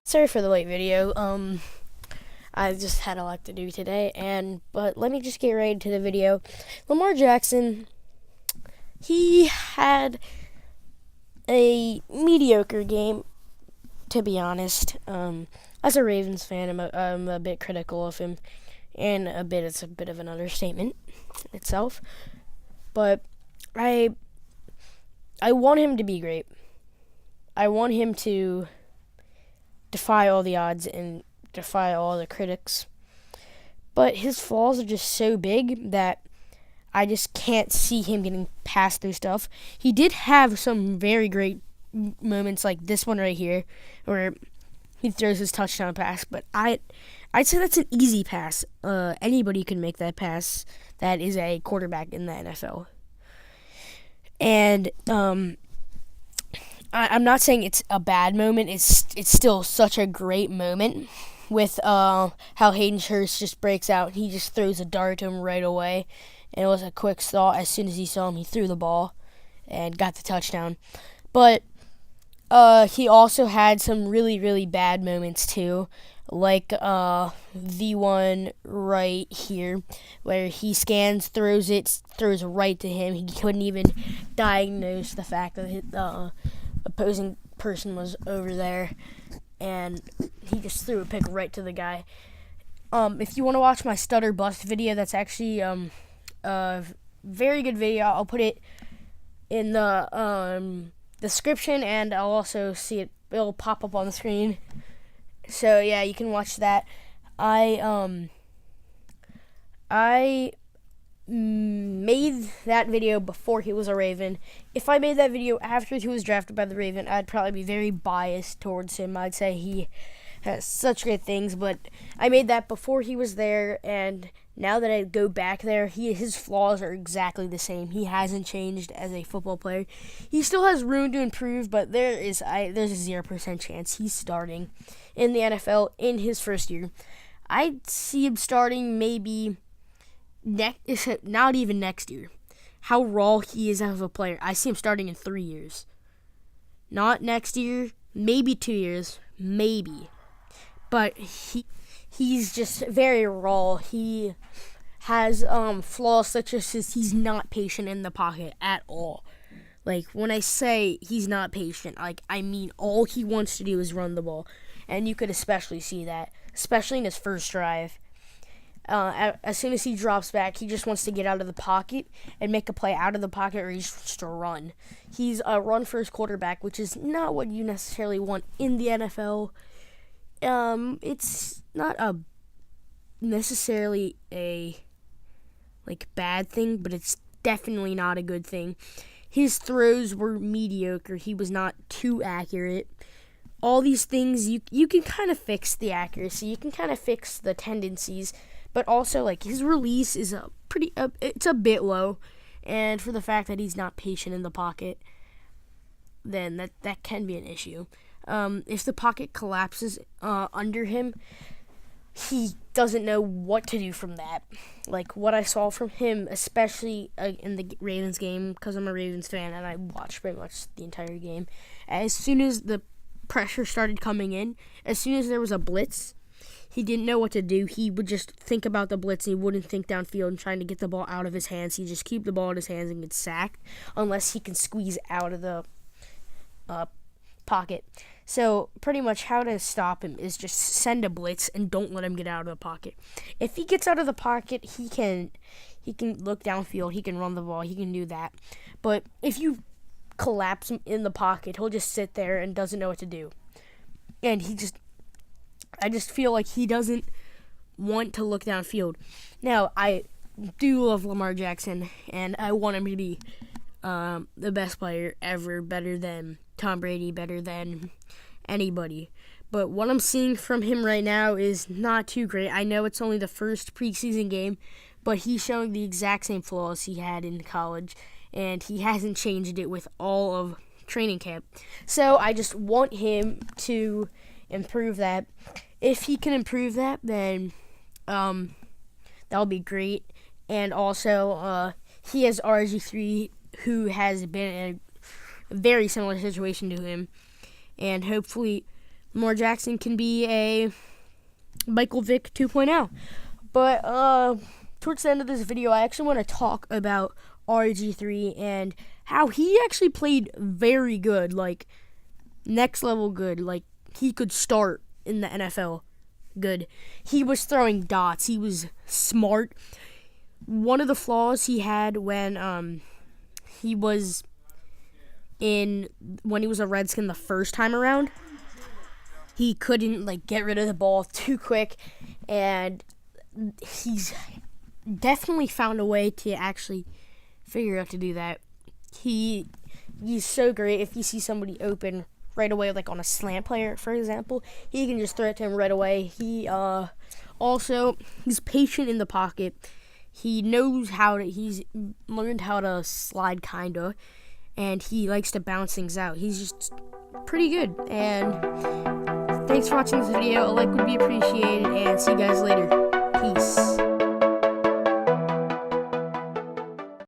Sorry for the late video. I just had a lot to do today, but let me just get right into the video. Lamar Jackson, he had a mediocre game, to be honest. As a Ravens fan, I'm a bit critical of him, and it's a bit of an understatement itself. But I want him to be great. I want him to defy all the odds and defy all the critics. But his flaws are just so big that I just can't see him getting past those stuff. He did have some very great moments like this one right here where he throws his touchdown pass, but I'd say that's an easy pass. Anybody can make that pass that is a quarterback in the NFL. And I'm not saying it's a bad moment. It's still such a great moment with how Hayden Hurst just breaks out. He just throws a dart to him right away. And it was a quick thought. As soon as he saw him, he threw the ball and got the touchdown. But he also had some really, really bad moments too. Like the one right here where he scans, throws right to him. He couldn't even diagnose the fact that the opposing person was over there, and he just threw a pick right to the guy. If you want to watch my stutter bust video, that's actually a very good video. I'll put it in the description, and I'll also see it. It'll pop up on the screen. So yeah, you can watch that. I made that video before he was a Raven. If I made that video after he was drafted by the Raven, I'd probably be very biased towards him. I'd say he has such great things, but I made that before he was there, and now that I go back there, his flaws are exactly the same. He hasn't changed as a football player. He still has room to improve, but there's a 0% chance he's starting in the NFL in his first year. I'd see him starting maybe not even next year. How raw he is as a player. I see him starting in 3 years. Not next year, maybe 2 years, maybe. But he's just very raw. He has flaws such as he's not patient in the pocket at all. Like, when I say he's not patient, I mean all he wants to do is run the ball. And you could especially see that, especially in his first drive. As soon as he drops back, he just wants to get out of the pocket and make a play out of the pocket, or he just wants to run. He's a run-first quarterback, which is not what you necessarily want in the NFL. It's not necessarily a bad thing, but it's definitely not a good thing. His throws were mediocre. He was not too accurate. All these things, you can kind of fix the accuracy. You can kind of fix the tendencies. But also, his release is it's a bit low. And for the fact that he's not patient in the pocket, then that can be an issue. If the pocket collapses under him, he doesn't know what to do from that. Like what I saw from him, especially in the Ravens game, because I'm a Ravens fan and I watched pretty much the entire game. As soon as the pressure started coming in, as soon as there was a blitz, he didn't know what to do. He would just think about the blitz, and he wouldn't think downfield and trying to get the ball out of his hands. He'd just keep the ball in his hands and get sacked unless he can squeeze out of the pocket. So pretty much how to stop him is just send a blitz and don't let him get out of the pocket. If he gets out of the pocket, he can look downfield, he can run the ball, he can do that. But if you collapse him in the pocket, he'll just sit there and doesn't know what to do. And I just feel like he doesn't want to look downfield. Now, I do love Lamar Jackson, and I want him to be the best player ever, better than Tom Brady, better than anybody. But what I'm seeing from him right now is not too great. I know it's only the first preseason game, but he's showing the exact same flaws he had in college, and he hasn't changed it with all of training camp. So I just want him to improve that. If he can improve that, then that'll be great. And also, he has RG3, who has been in a very similar situation to him. And hopefully Lamar Jackson can be a Michael Vick 2.0. But towards the end of this video, I actually want to talk about RG3 and how he actually played very good, like next level good. Like he could start in the NFL good. He was throwing dots. He was smart. One of the flaws he had when he was a Redskin the first time around, he couldn't like get rid of the ball too quick, and he's definitely found a way to actually figure out to do that. He's so great. If you see somebody open right away, like on a slant player, for example, he can just throw it to him right away. He's patient in the pocket. He's learned how to slide kinda, and he likes to bounce things out. He's just pretty good. And thanks for watching this video. A like would be appreciated, and see you guys later.